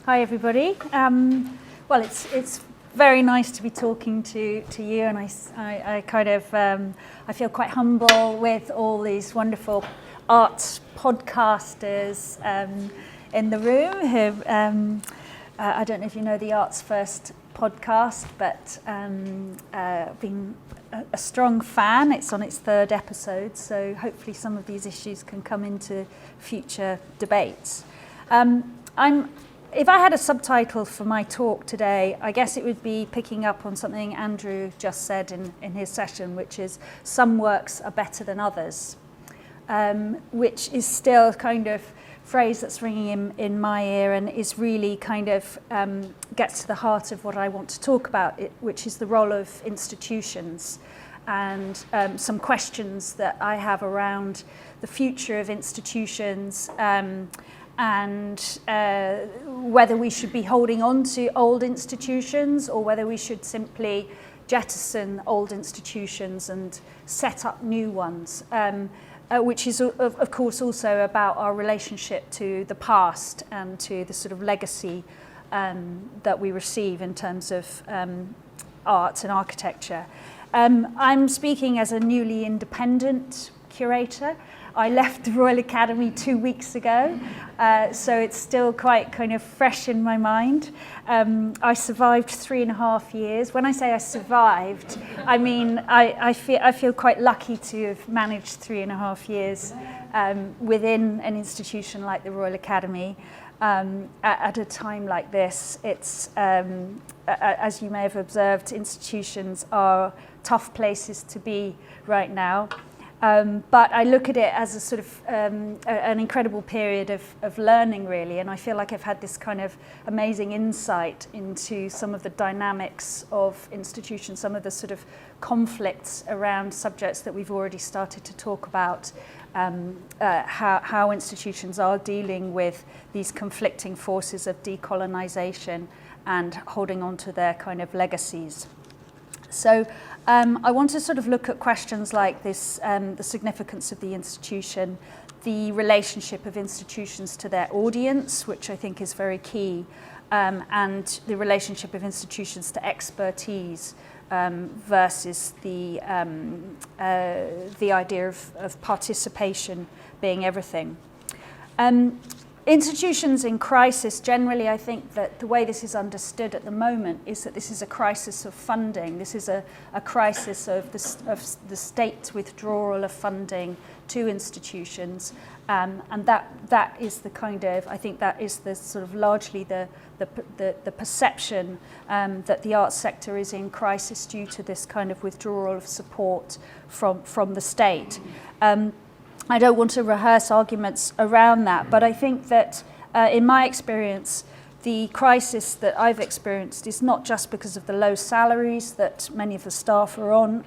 Hi everybody. Well, it's very nice to be talking to you, and I kind of I feel quite humble with all these wonderful arts podcasters in the room. Who I don't know if you know the Arts First podcast, but been a strong fan. It's on its third episode, so hopefully some of these issues can come into future debates. If I had a subtitle for my talk today, I guess it would be picking up on something Andrew just said in his session, which is some works are better than others, which is still kind of phrase that's ringing in my ear and is really kind of gets to the heart of what I want to talk about, which is the role of institutions and some questions that I have around the future of institutions, and whether we should be holding on to old institutions or whether we should simply jettison old institutions and set up new ones, which is of course also about our relationship to the past and to the sort of legacy that we receive in terms of art and architecture. I'm speaking as a newly independent curator. I left the Royal Academy 2 weeks ago, so it's still quite kind of fresh in my mind. I survived 3.5 years. When I say I survived, I mean I feel quite lucky to have managed 3.5 years within an institution like the Royal Academy. At a time like this, it's as you may have observed, institutions are tough places to be right now. But I look at it as a sort of an incredible period of learning, really, and I feel like I've had this kind of amazing insight into some of the dynamics of institutions, some of the sort of conflicts around subjects that we've already started to talk about, how institutions are dealing with these conflicting forces of decolonisation and holding on to their kind of legacies. So I want to sort of look at questions like this, the significance of the institution, the relationship of institutions to their audience, which I think is very key, and the relationship of institutions to expertise versus the idea of participation being everything. Institutions in crisis, generally, I think that the way this is understood at the moment is that this is a crisis of funding. This is a crisis of the state's withdrawal of funding to institutions, and that is the kind of, I think that is the sort of largely the perception that the arts sector is in crisis due to this kind of withdrawal of support from the state. I don't want to rehearse arguments around that, but I think that in my experience, the crisis that I've experienced is not just because of the low salaries that many of the staff are on,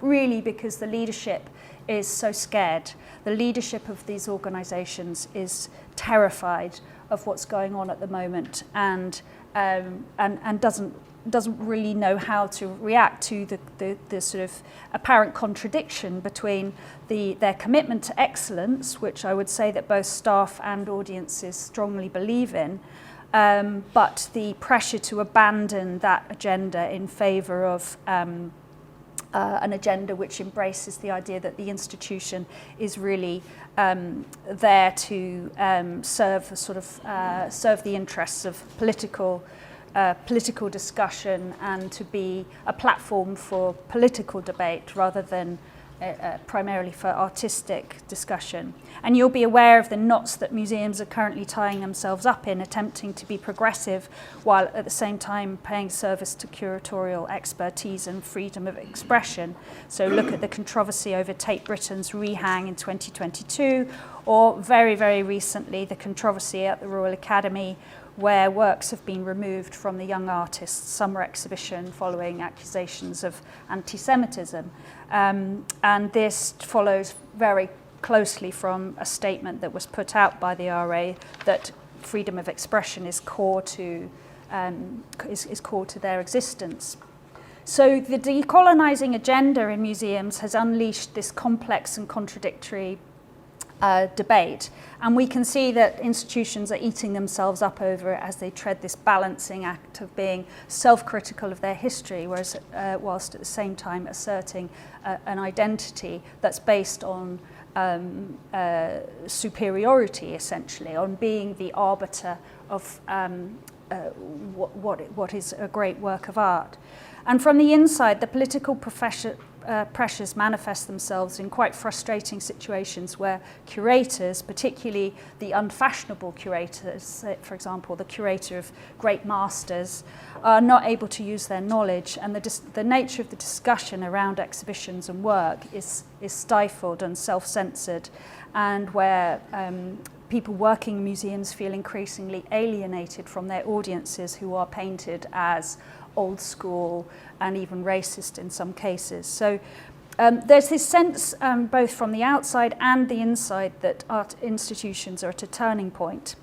really because the leadership is so scared. The leadership of these organisations is terrified of what's going on at the moment and doesn't really know how to react to the sort of apparent contradiction between their commitment to excellence, which I would say that both staff and audiences strongly believe in, but the pressure to abandon that agenda in favour of an agenda which embraces the idea that the institution is really there to serve the interests of political discussion and to be a platform for political debate rather than primarily for artistic discussion. And you'll be aware of the knots that museums are currently tying themselves up in, attempting to be progressive while at the same time paying service to curatorial expertise and freedom of expression. So look at the controversy over Tate Britain's rehang in 2022, or very, very recently the controversy at the Royal Academy where works have been removed from the Young Artists Summer Exhibition following accusations of anti-Semitism. And this follows very closely from a statement that was put out by the RA that freedom of expression is core to their existence. So the decolonising agenda in museums has unleashed this complex and contradictory debate. And we can see that institutions are eating themselves up over it as they tread this balancing act of being self-critical of their history, whereas whilst at the same time asserting an identity that's based on superiority, essentially, on being the arbiter of what is a great work of art. And from the inside, the political pressures manifest themselves in quite frustrating situations where curators, particularly the unfashionable curators, for example, the curator of great masters, are not able to use their knowledge, and the nature of the discussion around exhibitions and work is stifled and self-censored, and where people working in museums feel increasingly alienated from their audiences, who are painted as old school and even racist in some cases. So there's this sense both from the outside and the inside that art institutions are at a turning point.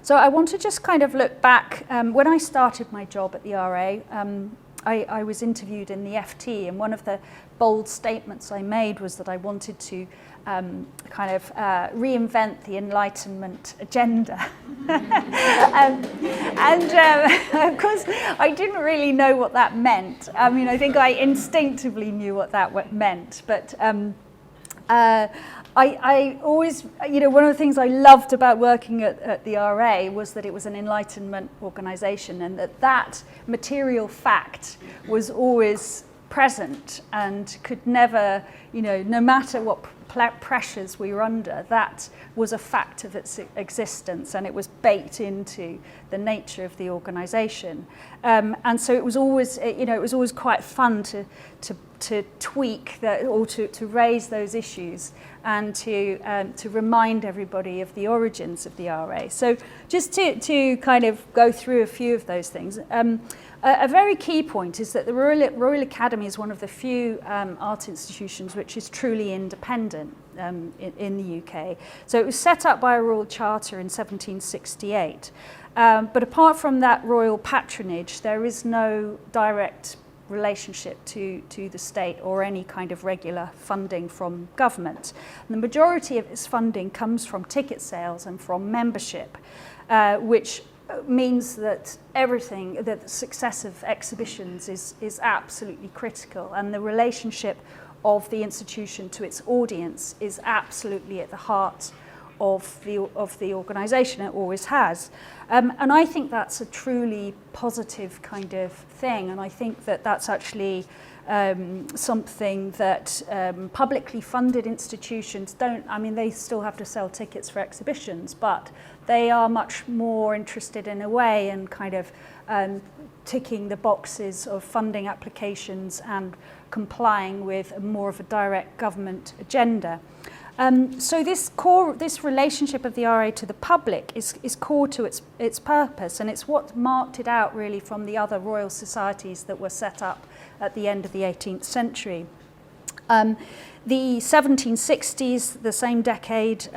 So I want to just kind of look back. When I started my job at the RA, I was interviewed in the FT, and one of the bold statements I made was that I wanted to reinvent the Enlightenment agenda. Of course, I didn't really know what that meant. I mean, I think I instinctively knew what that meant, but I always, one of the things I loved about working at the RA was that it was an Enlightenment organisation, and that material fact was always present and could never, no matter what pressures we were under, that was a fact of its existence, and it was baked into the nature of the organisation. And so it was always, it was always quite fun to tweak that, or to raise those issues, and to remind everybody of the origins of the RA. So just to kind of go through a few of those things. A very key point is that the Royal Academy is one of the few art institutions which is truly independent in the UK. So it was set up by a royal charter in 1768. But apart from that royal patronage, there is no direct relationship to the state or any kind of regular funding from government. And the majority of its funding comes from ticket sales and from membership, which means that the success of exhibitions is absolutely critical, and the relationship of the institution to its audience is absolutely at the heart of the organisation. It always has. And I think that's a truly positive kind of thing, and I think that that's actually something that publicly funded institutions don't. I mean, they still have to sell tickets for exhibitions, but they are much more interested in a way in kind of ticking the boxes of funding applications and complying with more of a direct government agenda. So this relationship of the RA to the public is core to its purpose, and it's what marked it out really from the other royal societies that were set up at the end of the 18th century. The 1760s, the same decade,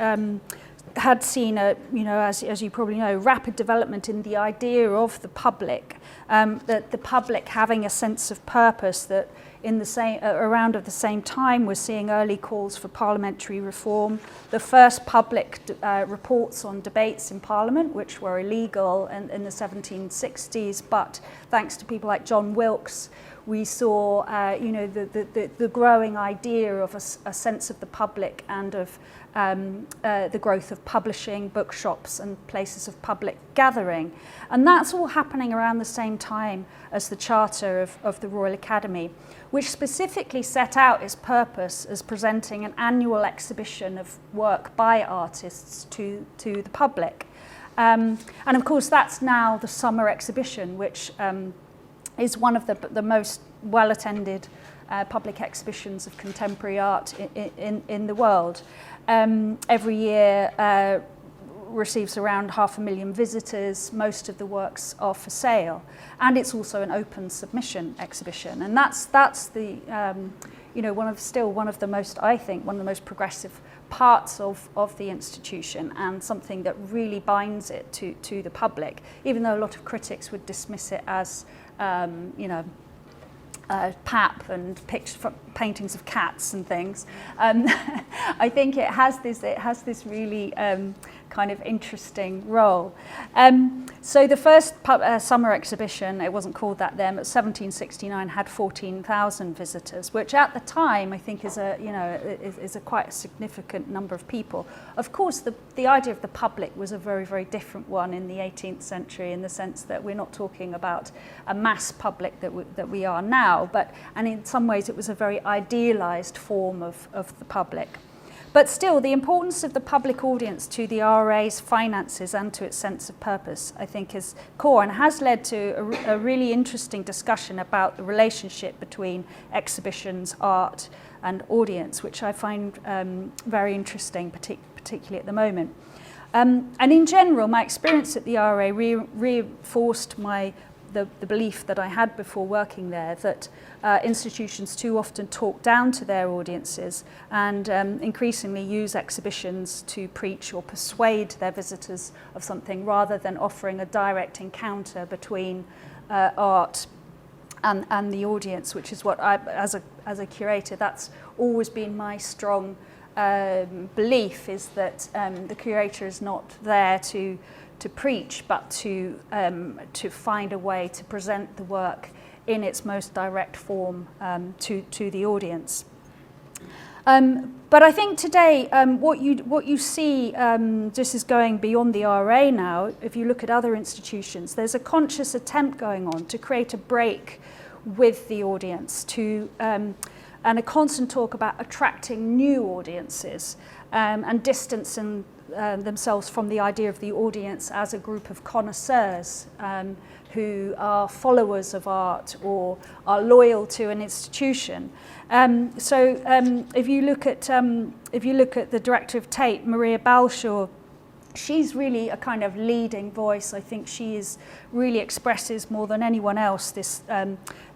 had seen as you probably know, rapid development in the idea of the public, that the public having a sense of purpose. That in the same around at the same time, we're seeing early calls for parliamentary reform. The first public reports on debates in Parliament, which were illegal in the 1760s, but thanks to people like John Wilkes, we saw the growing idea of a sense of the public and of the growth of publishing, bookshops and places of public gathering. And that's all happening around the same time as the Charter of the Royal Academy, which specifically set out its purpose as presenting an annual exhibition of work by artists to the public. And of course that's now the summer exhibition, which is one of the most well-attended public exhibitions of contemporary art in the world. Every year receives around 500,000 visitors. Most of the works are for sale, and it's also an open submission exhibition. And that's the one of the most progressive parts of the institution, and something that really binds it to the public, even though a lot of critics would dismiss it as pap and paintings of cats and things. I think it has this really kind of interesting role. So the first summer exhibition, it wasn't called that then, but 1769 had 14,000 visitors, which at the time I think is a quite a significant number of people. Of course, the idea of the public was a very, very different one in the 18th century, in the sense that we're not talking about a mass public that we are now, and in some ways it was a very idealised form of the public. But still, the importance of the public audience to the RA's finances and to its sense of purpose, I think, is core, and has led to a really interesting discussion about the relationship between exhibitions, art and audience, which I find very interesting, particularly at the moment. And in general, my experience at the RA reinforced the belief that I had before working there, that institutions too often talk down to their audiences and increasingly use exhibitions to preach or persuade their visitors of something, rather than offering a direct encounter between art and the audience, which is what I, as a curator, that's always been my strong belief, is that the curator is not there to preach, but to find a way to present the work in its most direct form to the audience. But I think today what you see just is going beyond the RA now. If you look at other institutions, there's a conscious attempt going on to create a break with the audience, and a constant talk about attracting new audiences and distancing themselves from the idea of the audience as a group of connoisseurs who are followers of art or are loyal to an institution. So if you look at the director of Tate, Maria Balshaw, she's really a kind of leading voice. I think she really expresses more than anyone else this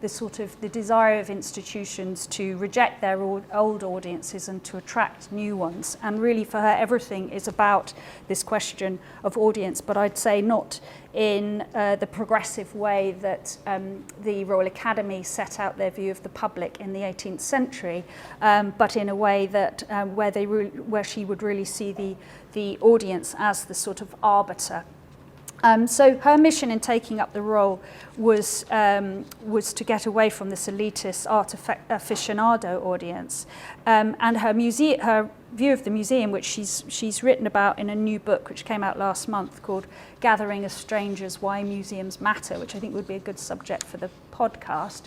sort of the desire of institutions to reject their old audiences and to attract new ones. And really for her, everything is about this question of audience, but I'd say not in the progressive way that the Royal Academy set out their view of the public in the 18th century, but in a way that where she would really see the audience as the sort of arbiter. So her mission in taking up the role was to get away from this elitist art aficionado audience, and her view of the museum, which she's written about in a new book which came out last month called Gathering of Strangers, Why Museums Matter, which I think would be a good subject for the podcast,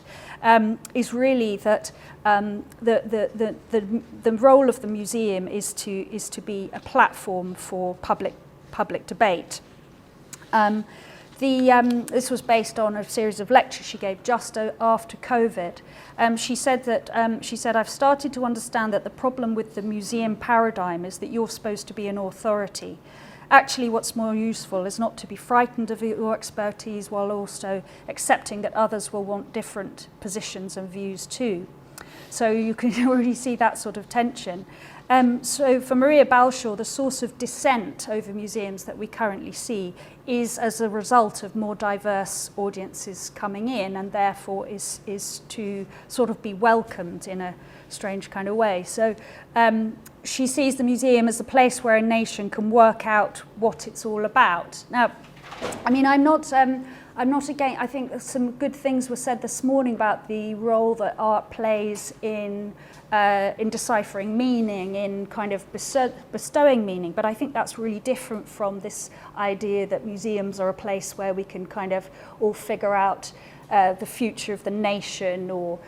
is really that the role of the museum is to be a platform for public debate. This was based on a series of lectures she gave just after COVID. She said, I've started to understand that the problem with the museum paradigm is that you're supposed to be an authority. Actually, what's more useful is not to be frightened of your expertise, while also accepting that others will want different positions and views too. So you can already see that sort of tension. So for Maria Balshaw, the source of dissent over museums that we currently see is as a result of more diverse audiences coming in, and therefore is to sort of be welcomed in a strange kind of way. So she sees the museum as a place where a nation can work out what it's all about. Now, I mean, I'm not again. I think some good things were said this morning about the role that art plays in deciphering meaning, in kind of bestowing meaning. But I think that's really different from this idea that museums are a place where we can kind of all figure out the future of the nation, or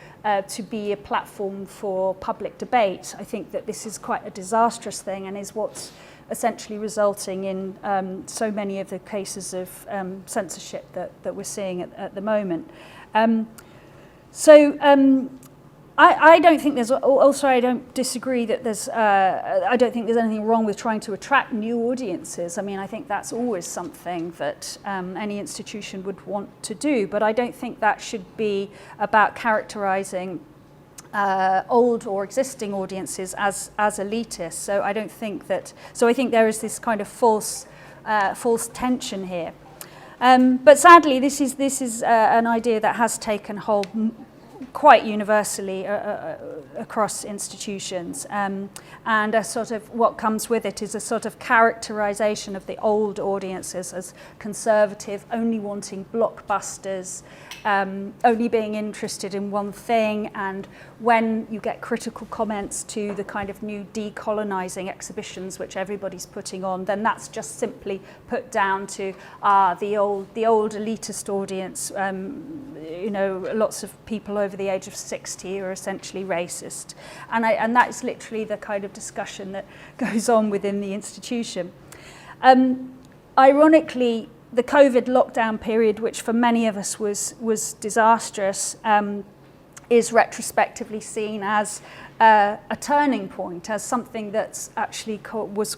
to be a platform for public debate. I think that this is quite a disastrous thing, and is what's essentially resulting in so many of the cases of censorship that we're seeing at the moment. I don't think there's, also I don't disagree that there's, I don't think there's anything wrong with trying to attract new audiences. I mean, I think that's always something that any institution would want to do, but I don't think that should be about characterising old or existing audiences as elitist. So I don't think that, so I think there is this kind of false tension here. But sadly, this is an idea that has taken hold quite universally across institutions, and a sort of what comes with it is a sort of characterization of the old audiences as conservative, only wanting blockbusters, only being interested in one thing. And when you get critical comments to the kind of new decolonising exhibitions which everybody's putting on, then that's just simply put down to the old elitist audience. You know, lots of people over the age of 60 are essentially racist, and that is literally the kind of discussion that goes on within the institution. Ironically, the COVID lockdown period, which for many of us was disastrous, is retrospectively seen as a turning point, as something that's actually was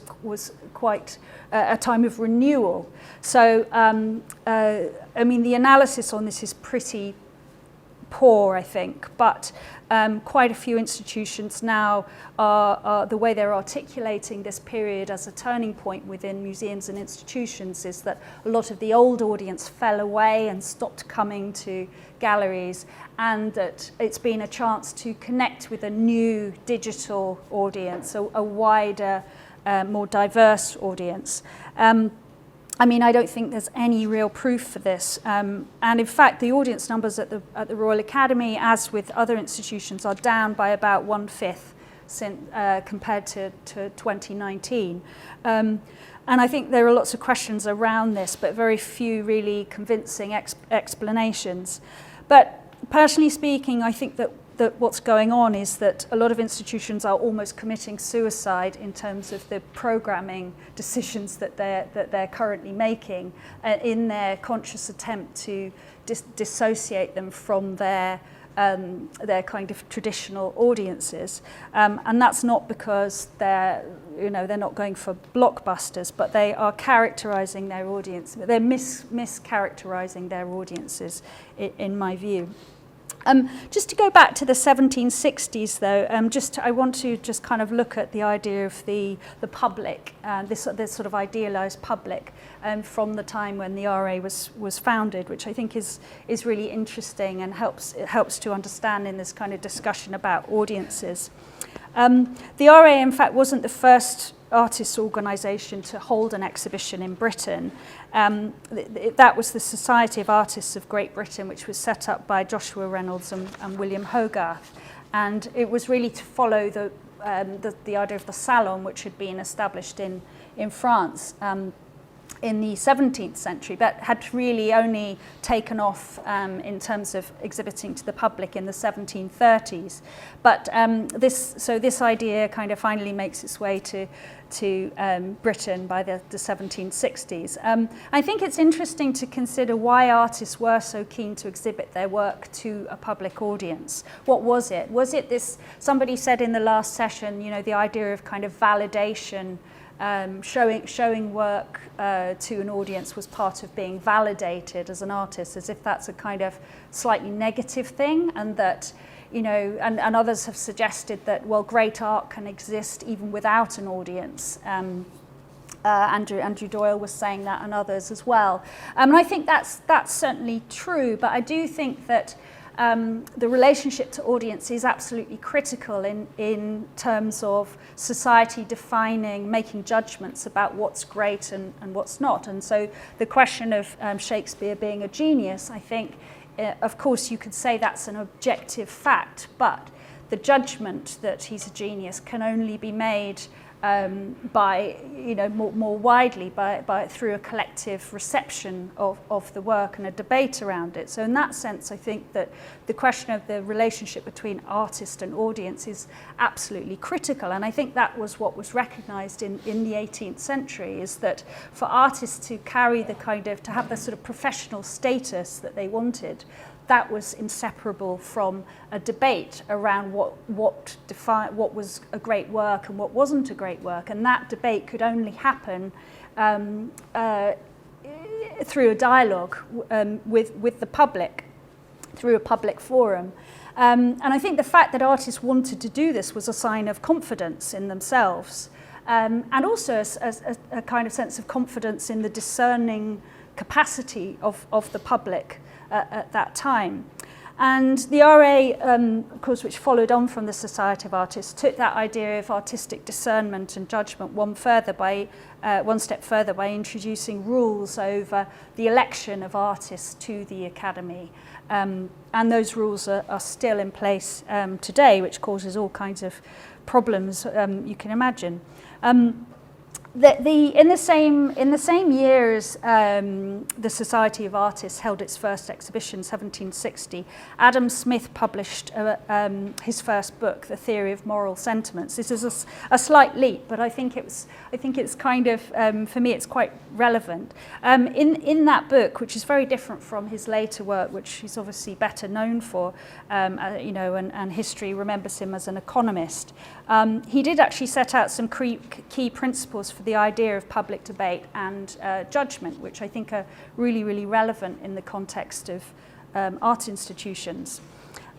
quite a time of renewal. So, I mean, the analysis on this is pretty poor, I think, but quite a few institutions now are the way they're articulating this period as a turning point within museums and institutions is that a lot of the old audience fell away and stopped coming to galleries, and that it's been a chance to connect with a new digital audience, a wider, more diverse audience. I mean, I don't think there's any real proof for this. And in fact, the audience numbers at the Royal Academy, as with other institutions, are down by about 1/5 since, compared to 2019. And I think there are lots of questions around this, but very few really convincing explanations. But personally speaking, I think that what's going on is that a lot of institutions are almost committing suicide in terms of the programming decisions that they're currently making in their conscious attempt to dissociate them from their kind of traditional audiences, and that's not because they're not going for blockbusters, but they are characterizing their audience. They're mischaracterizing their audiences, in my view. Just to go back to the 1760s, though, I want to just kind of look at the idea of the public, this sort of idealised public, from the time when the RA was founded, which I think is really interesting and helps to understand in this kind of discussion about audiences. The RA, in fact, wasn't the first artists' organisation to hold an exhibition in Britain. That was the Society of Artists of Great Britain, which was set up by Joshua Reynolds and William Hogarth, and it was really to follow the idea of the salon, which had been established in France in the 17th century, but had really only taken off in terms of exhibiting to the public in the 1730s. But this idea kind of finally makes its way to Britain by the 1760s. I think it's interesting to consider why artists were so keen to exhibit their work to a public audience. What was it? Was it this, somebody said in the last session, the idea of kind of validation, showing work to an audience was part of being validated as an artist, as if that's a kind of slightly negative thing, and that and others have suggested that, well, great art can exist even without an audience. Andrew Doyle was saying that, and others as well. And I think that's certainly true, but I do think that the relationship to audience is absolutely critical in terms of society defining, making judgments about what's great and what's not. And so the question of Shakespeare being a genius, I think, of course, you could say that's an objective fact, but the judgment that he's a genius can only be made by, more widely through a collective reception of the work and a debate around it. So in that sense, I think that the question of the relationship between artist and audience is absolutely critical. And I think that was what was recognised in the 18th century, is that for artists to carry to have the sort of professional status that they wanted, that was inseparable from a debate around what was a great work and what wasn't a great work, and that debate could only happen through a dialogue with the public, through a public forum. And I think the fact that artists wanted to do this was a sign of confidence in themselves, and also a kind of sense of confidence in the discerning capacity of the public at that time. And the RA, of course, which followed on from the Society of Artists, took that idea of artistic discernment and judgment one step further by introducing rules over the election of artists to the Academy. And those rules are still in place today, which causes all kinds of problems you can imagine. In the same year as the Society of Artists held its first exhibition, 1760, Adam Smith published his first book, The Theory of Moral Sentiments. This is a slight leap, but I think it's kind of, for me, it's quite relevant. In that book, which is very different from his later work, which he's obviously better known for, and history remembers him as an economist, he did actually set out some key principles for the idea of public debate and judgment, which I think are really, really relevant in the context of art institutions.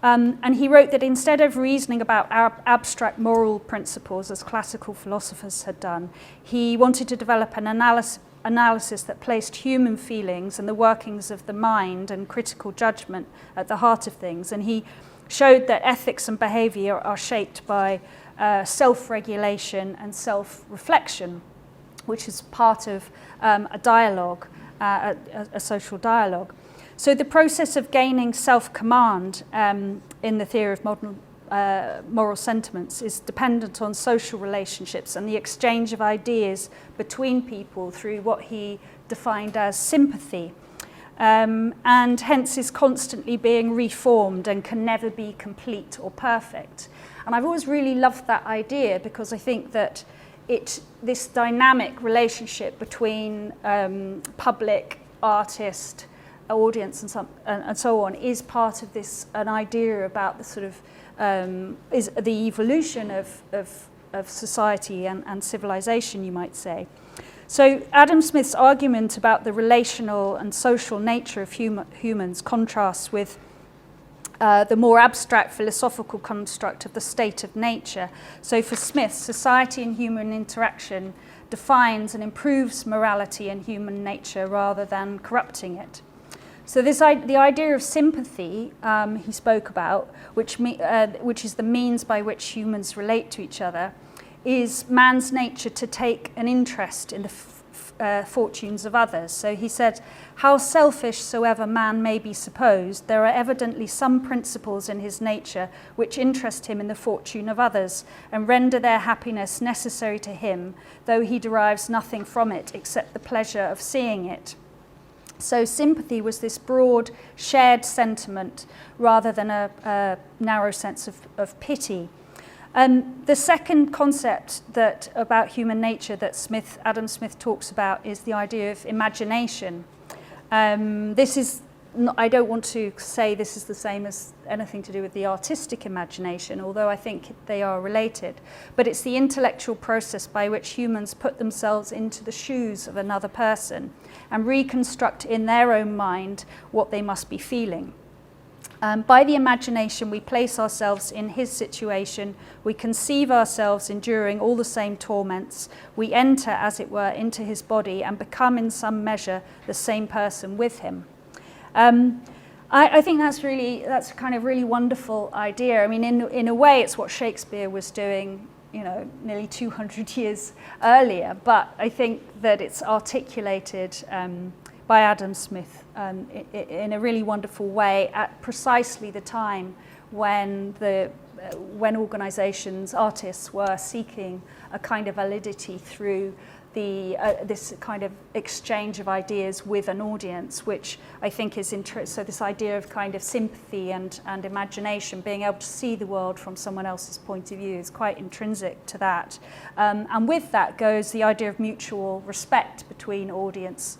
And he wrote that instead of reasoning about abstract moral principles, as classical philosophers had done, he wanted to develop an analysis that placed human feelings and the workings of the mind and critical judgment at the heart of things. And he showed that ethics and behaviour are shaped by self-regulation and self-reflection, which is part of a dialogue, a social dialogue. So the process of gaining self-command in the theory of modern moral sentiments is dependent on social relationships and the exchange of ideas between people through what he defined as sympathy, and hence is constantly being reformed and can never be complete or perfect. And I've always really loved that idea because I think that this dynamic relationship between public, artist, audience and so on is part of an idea about the sort of is the evolution of society and civilization, you might say. So Adam Smith's argument about the relational and social nature of humans contrasts with the more abstract philosophical construct of the state of nature. So for Smith, society and human interaction defines and improves morality and human nature rather than corrupting it. So the idea of sympathy he spoke about, which is the means by which humans relate to each other, is man's nature to take an interest in the fortunes of others. So he said, how selfish soever man may be supposed, there are evidently some principles in his nature which interest him in the fortune of others and render their happiness necessary to him, though he derives nothing from it except the pleasure of seeing it. So sympathy was this broad, shared sentiment rather than a narrow sense of pity. The second concept about human nature that Adam Smith talks about is the idea of imagination. I don't want to say this is the same as anything to do with the artistic imagination, although I think they are related. But it's the intellectual process by which humans put themselves into the shoes of another person and reconstruct in their own mind what they must be feeling. By the imagination, we place ourselves in his situation, we conceive ourselves enduring all the same torments, we enter, as it were, into his body and become in some measure the same person with him. I think that's a kind of really wonderful idea. I mean, in a way, it's what Shakespeare was doing, nearly 200 years earlier, but I think that it's articulated by Adam Smith in a really wonderful way at precisely the time when organisations, artists were seeking a kind of validity through this kind of exchange of ideas with an audience, which I think is so this idea of kind of sympathy and imagination, being able to see the world from someone else's point of view, is quite intrinsic to that. And with that goes the idea of mutual respect between audience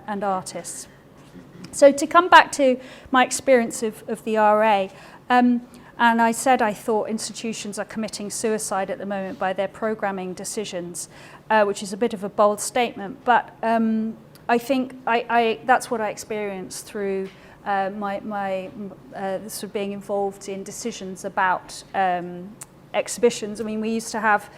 and artists. So to come back to my experience of the RA, and I said I thought institutions are committing suicide at the moment by their programming decisions, which is a bit of a bold statement, but I think that's what I experienced through my sort of being involved in decisions about exhibitions. I mean, we used to have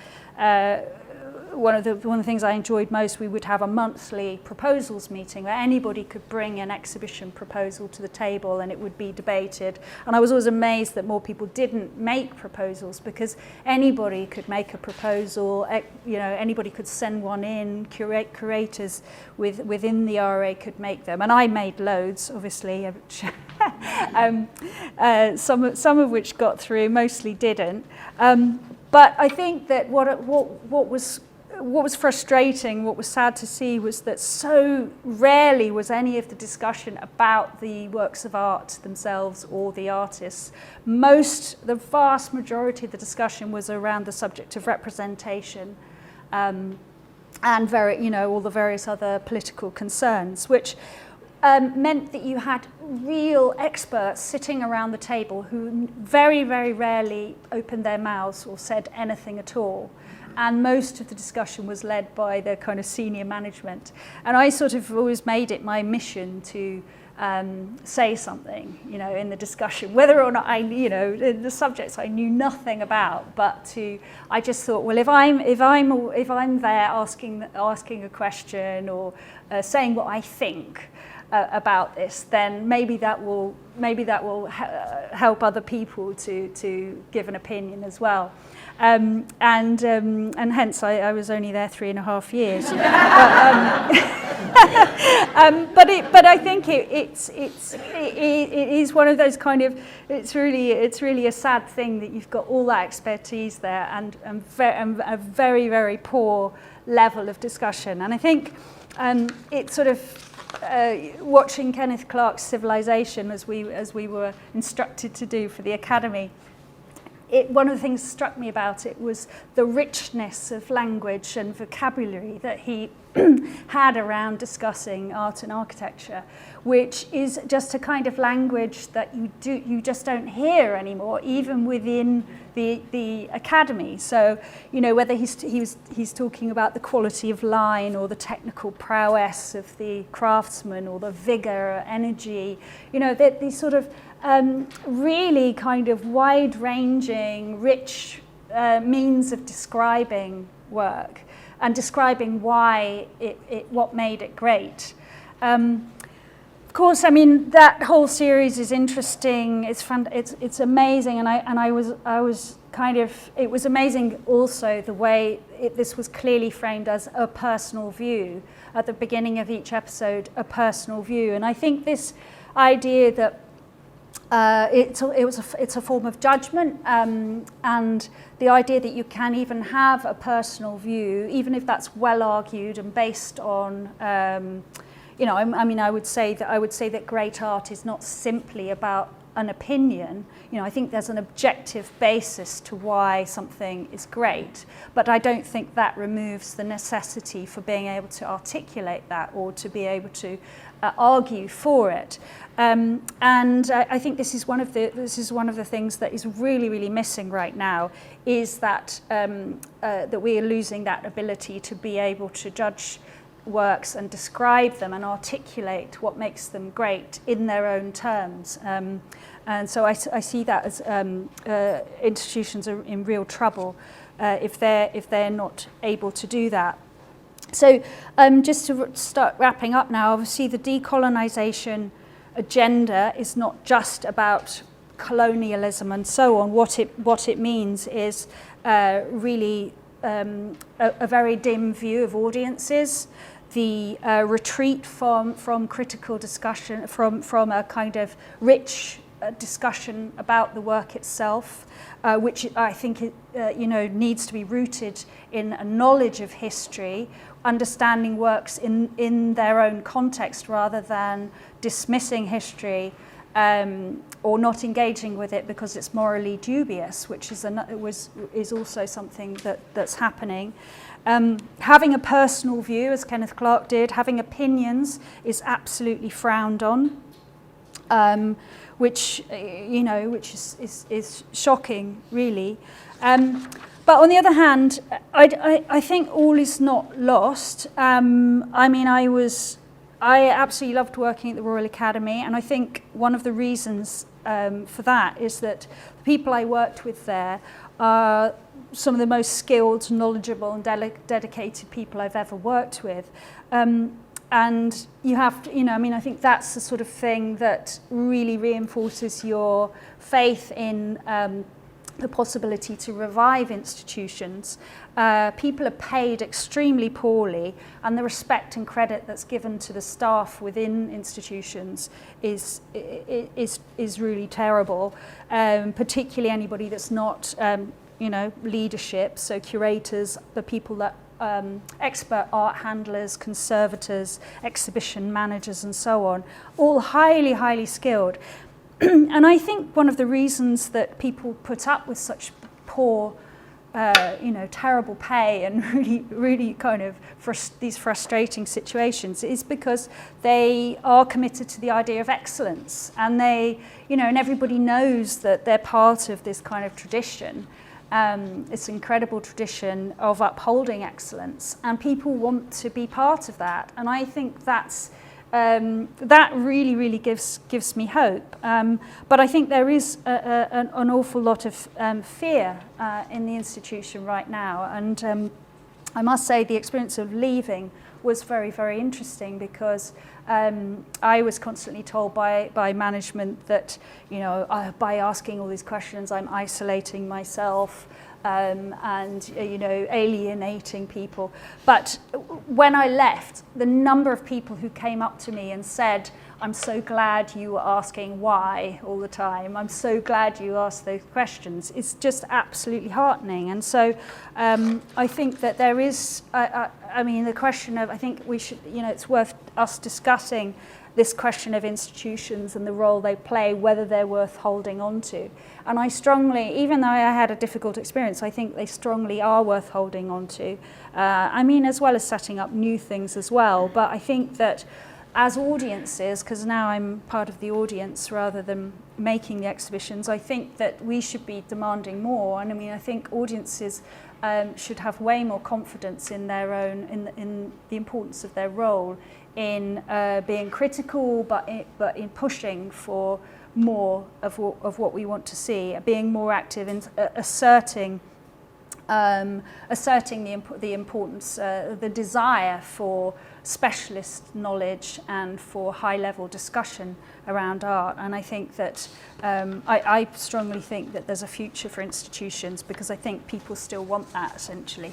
one of the things I enjoyed most, we would have a monthly proposals meeting where anybody could bring an exhibition proposal to the table and it would be debated. And I was always amazed that more people didn't make proposals, because anybody could make a proposal, anybody could send one in, curators within the RA could make them. And I made loads, obviously, some of which got through, mostly didn't. But I think that what was frustrating, what was sad to see, was that so rarely was any of the discussion about the works of art themselves or the artists. The vast majority of the discussion was around the subject of representation, and all the various other political concerns, which meant that you had real experts sitting around the table who very, very rarely opened their mouths or said anything at all. And most of the discussion was led by the kind of senior management. And I sort of always made it my mission to say something, in the discussion, whether or not the subjects I knew nothing about, but I just thought, well, if I'm there asking a question or saying what I think about this, then maybe that will help other people to give an opinion as well. And hence I was only there 3.5 years. But I think it is one of those kind of, it's really a sad thing that you've got all that expertise there and a very, very poor level of discussion. And I think it sort of watching Kenneth Clarke's Civilization, as we were instructed to do for the Academy, one of the things that struck me about it was the richness of language and vocabulary that he had around discussing art and architecture, which is just a kind of language that you just don't hear anymore, even within the Academy. So, whether he's talking about the quality of line or the technical prowess of the craftsman or the vigor or energy, these sort of really kind of wide-ranging, rich means of describing work and describing why what made it great. Of course, I mean, that whole series is interesting. It's fun. It's amazing, and I was kind of. It was amazing also the way this was clearly framed as a personal view at the beginning of each episode, a personal view, and I think this idea that it's a form of judgment, and the idea that you can even have a personal view, even if that's well argued and based on. I would say that great art is not simply about an opinion. I think there's an objective basis to why something is great, but I don't think that removes the necessity for being able to articulate that or to be able to argue for it. And I think this is one of the things that is really, really missing right now, is that that we are losing that ability to be able to judge works and describe them and articulate what makes them great in their own terms. And so I see that as institutions are in real trouble if they're not able to do that. So just to start wrapping up now, obviously the decolonisation agenda is not just about colonialism and so on. What it means is really a very dim view of audiences, the retreat from critical discussion, from a kind of rich discussion about the work itself, which I think needs to be rooted in a knowledge of history, understanding works in their own context rather than dismissing history or not engaging with it because it's morally dubious, which is also something that's happening. Having a personal view, as Kenneth Clarke did, having opinions is absolutely frowned on, which is shocking, really. But on the other hand, I think all is not lost. I absolutely loved working at the Royal Academy, and I think one of the reasons for that is that the people I worked with there are some of the most skilled, knowledgeable and dedicated people I've ever worked with. And you have to, I think that's the sort of thing that really reinforces your faith in the possibility to revive institutions. People are paid extremely poorly, and the respect and credit that's given to the staff within institutions is really terrible, particularly anybody that's not leadership, so curators, the people that expert art handlers, conservators, exhibition managers and so on, all highly, highly skilled. And I think one of the reasons that people put up with such poor, terrible pay and really, really kind of these frustrating situations is because they are committed to the idea of excellence, and they, and everybody knows that they're part of this kind of tradition. It's an incredible tradition of upholding excellence, and people want to be part of that. And I think that's that really, really gives me hope. But I think there is an awful lot of fear in the institution right now. And I must say the experience of leaving was very, very interesting, because I was constantly told by management that, by asking all these questions, I'm isolating myself and, alienating people. But when I left, the number of people who came up to me and said, I'm so glad you were asking why all the time. I'm so glad you asked those questions. It's just absolutely heartening. And so I think that there is, the question of, I think we should, it's worth us discussing this question of institutions and the role they play, whether they're worth holding on to. And I strongly, even though I had a difficult experience, I think they strongly are worth holding on to. As well as setting up new things as well. But I think that as audiences, because now I'm part of the audience rather than making the exhibitions, I think that we should be demanding more. And I think audiences should have way more confidence in their own, in the importance of their role in being critical, but in pushing for more of what we want to see, being more active in asserting the importance, the desire for specialist knowledge and for high-level discussion around art. And I think that I strongly think that there's a future for institutions, because I think people still want that, essentially.